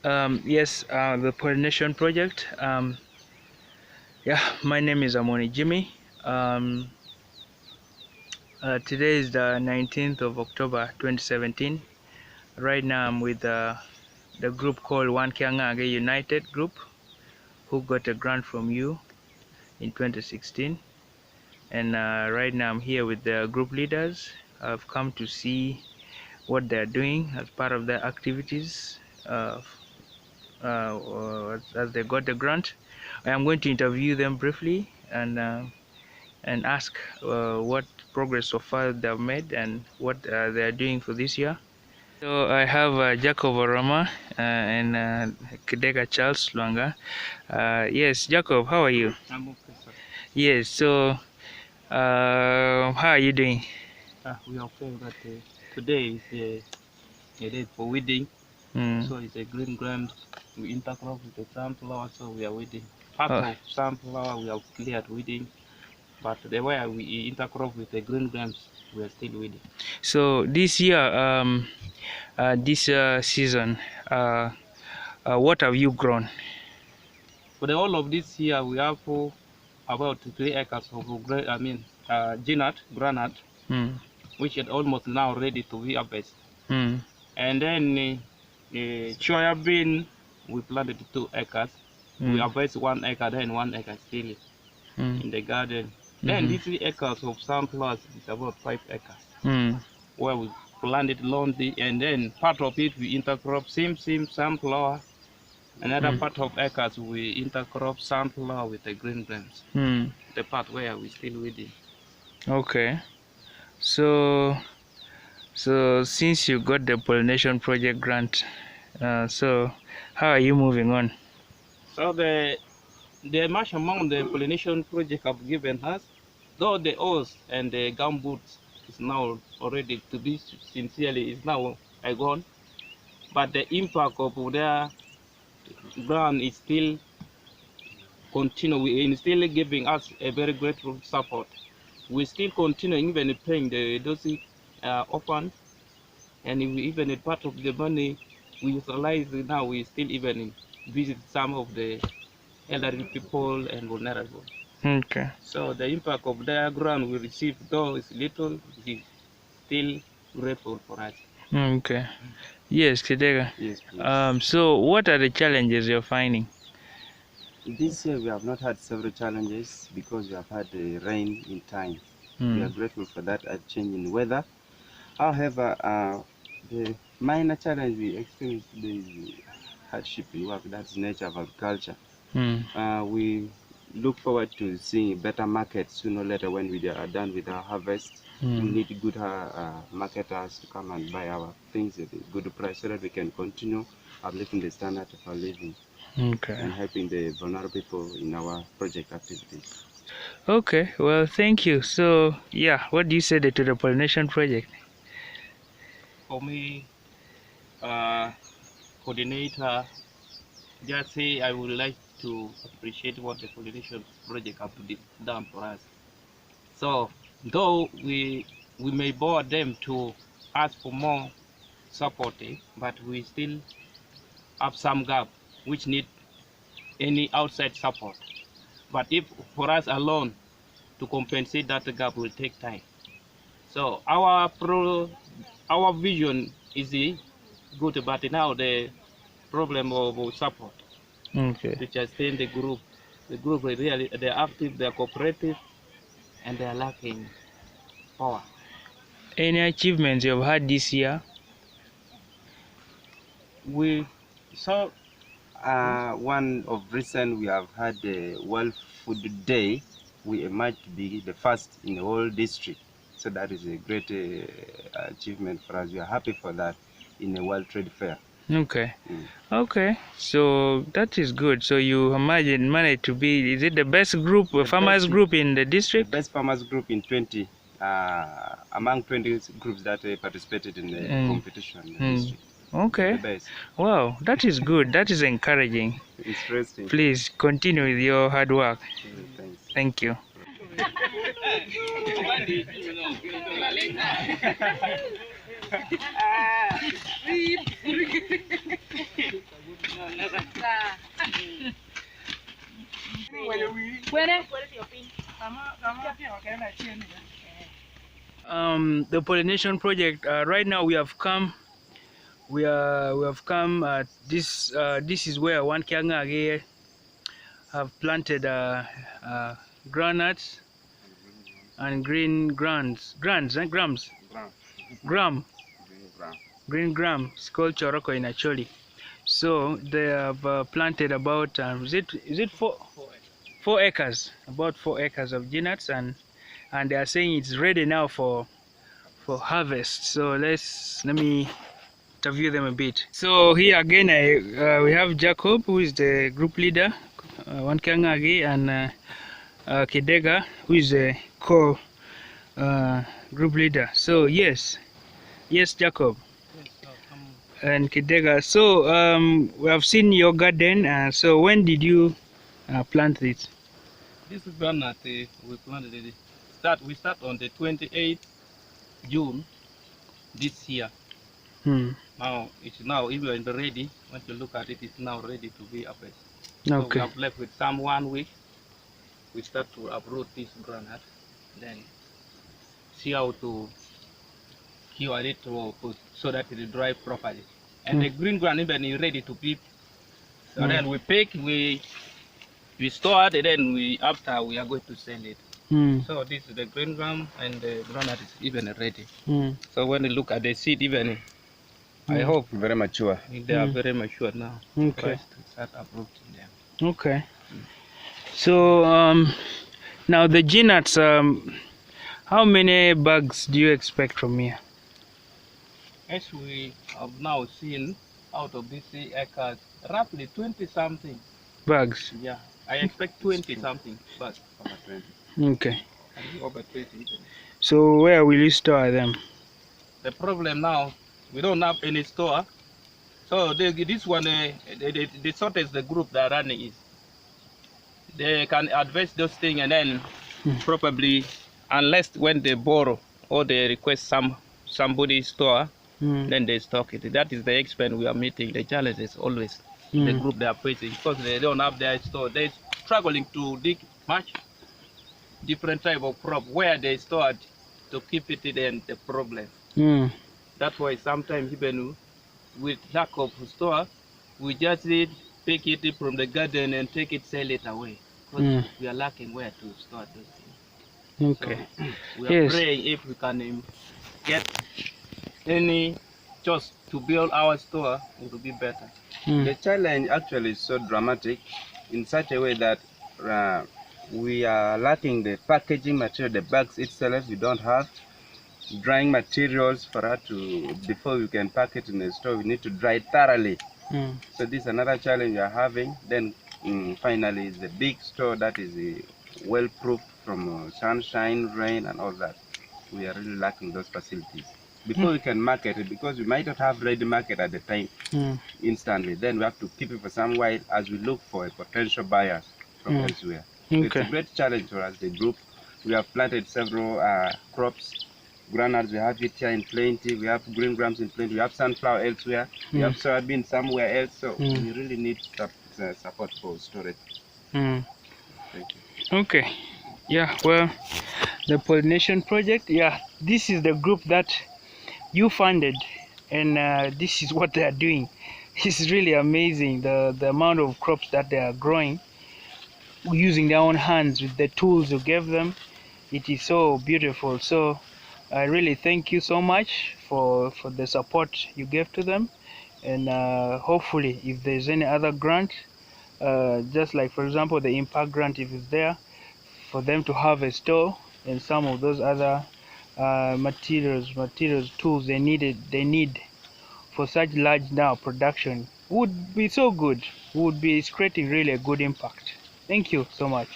Yes, the pollination project. Yeah, my name is Amoni Jimmy. Um, Today is the 19th of October 2017. Right now I'm with the group called Wankiangagi United Group, who got a grant from you in 2016. And right now I'm here with the group leaders. I've come to see what they're doing as part of their activities as they got the grant. I am going to interview them briefly and ask what progress so far they've made and what they are doing for this year. So I have Jacob Orama and Kidega Charles Lwanga. Yes, Jacob, how are you? I'm okay, sir. Yes, so how are you doing? We are okay that today is a day for weeding, Mm. so it's a green ground. We intercrop with the sunflower, so we are weeding. Part Oh, of sunflower we have cleared weeding, but the way we intercrop with the green grams, we are still weeding. so this year, this season, what have you grown? For the whole of this year, we have about 3 acres of granite, Mm. which is almost now ready to be harvested. Mm. And then soya bean, we planted 2 acres. We Mm. harvest 1 acre, then 1 acre still Mm. in the garden. Then Mm-hmm. these 3 acres of sunflowers is about 5 acres, Mm. where we planted lonely, and then part of it we intercrop same sunflower. Another Mm. part of acres we intercrop sunflower with the green grams. Mm. The part where we still weeding. Okay. So since you got the pollination project grant, so how are you moving on? So the much amount the pollination project have given us, though the oats and the gumboots is now already, to be sincerely, is now gone, but the impact of their grant is still continue. We still giving us a very grateful support. We still continue even paying those orphans, and we even a part of the money we utilize now. We still even visit some of the elderly people and vulnerable. Okay. So the impact of their grant we receive, though is little, is still grateful for us. Okay. Yes, Kidega. Yes, please. So what are the challenges you're finding? This year we have not had several challenges because we have had rain in time. We are grateful for that change in weather. However, the minor challenge we experience today is hardship in work. That's nature of agriculture. We look forward to seeing better markets sooner or later when we are done with our harvest. We need good marketers to come and buy our things at a good price so that we can continue uplifting the standard of our living. Okay. And helping the vulnerable people in our project activities. Okay, well, thank you. So, yeah, what do you say to the pollination project? For me, coordinator, just say I would like to appreciate what the pollination project have done for us. So though we may bore them to ask for more support, but we still have some gap which need any outside support. But if for us alone to compensate that gap will take time. So our vision is good, but now the problem of support Okay. to sustain the group. The group is really, they're active, they're cooperative, and they're lacking power. Any achievements you've had this year? We saw one of recent we have had the World Food Day. We emerged to be the first in the whole district. So that is a great achievement for us. We are happy for that in the World Trade Fair. Okay. Okay, so that is good. So you managed to be, is it the best group, farmers group in the district? The best farmers group in 20, among 20 groups that participated in the competition in the district. Okay. The best. Wow, that is good. That is encouraging. Interesting. Please continue with your hard work. Thanks. Thank you. The pollination project. Right now we have come. We have come. This is where Wankiangagi have planted groundnuts and green grams. Gram. Green gram. It's called choroko in Acholi. So they have planted about is it 4 acres, about 4 acres of peanuts, and they are saying it's ready now for harvest. So let me interview them a bit. So here again we have Jacob, who is the group leader, Wankiangagi, and Kidega, who is the co group leader. So yes Jacob and Kidega. So we have seen your garden. So when did you plant this? This granite we planted it. We start on the 28th June this year. Now it's even ready. Once you look at it, it's now ready to be harvested. So we have left with some 1 week. We start to uproot this granite, then see how to cure it so that it dry properly. And the green granite is ready to be. So then we pick, we store it, and then after we are going to sell it. So this is the green gram, and the granite is even ready. So when you look at the seed, even I hope very mature. They are very mature now. Okay. To start uprooting them. Okay. So now the peanuts, how many bags do you expect from here? As we have now seen, out of these 3 acres, roughly 20 something bags. Yeah, I expect 20 something bags. Okay. Over 20 even. So where will you store them? The problem now, we don't have any store. So this one, the shortest the group that are running is, they can advance those things, and then probably, unless when they borrow or they request somebody store, then they stock it. That is the expense we are meeting. The challenge is always the group they are facing, because they don't have their store. They're struggling to dig much different type of crop where they stored to keep it in the problem. That's why sometimes even with lack of store, we just pick it from the garden and take it, sell it away, because we are lacking where to store those things. Okay. So we are praying if we can get any just to build our store, it will be better. The challenge actually is so dramatic in such a way that we are lacking the packaging material, the bags itself. We don't have drying materials for us to, before we can pack it in the store, we need to dry it thoroughly. So this is another challenge we are having. Then finally is the big store that is well proof from sunshine, rain, and all that. We are really lacking those facilities before we can market it, because we might not have ready market at the time instantly. Then we have to keep it for some while as we look for a potential buyers from elsewhere. So it's a great challenge for us, the group. We have planted several crops. Groundnuts, we have it here in plenty. We have green grams in plenty. We have sunflower elsewhere. We have soybean somewhere else. So we really need support for storage. Thank you. Okay. Yeah, well, the pollination project, yeah, this is the group that you funded, and this is what they are doing. It's really amazing, the amount of crops that they are growing using their own hands with the tools you gave them. It is so beautiful. So I really thank you so much for the support you gave to them, and hopefully if there's any other grant, just like for example the impact grant, if it's there for them to have a store and some of those other materials, tools they need for such large now production, would be so good, would be creating really a good impact. Thank you so much.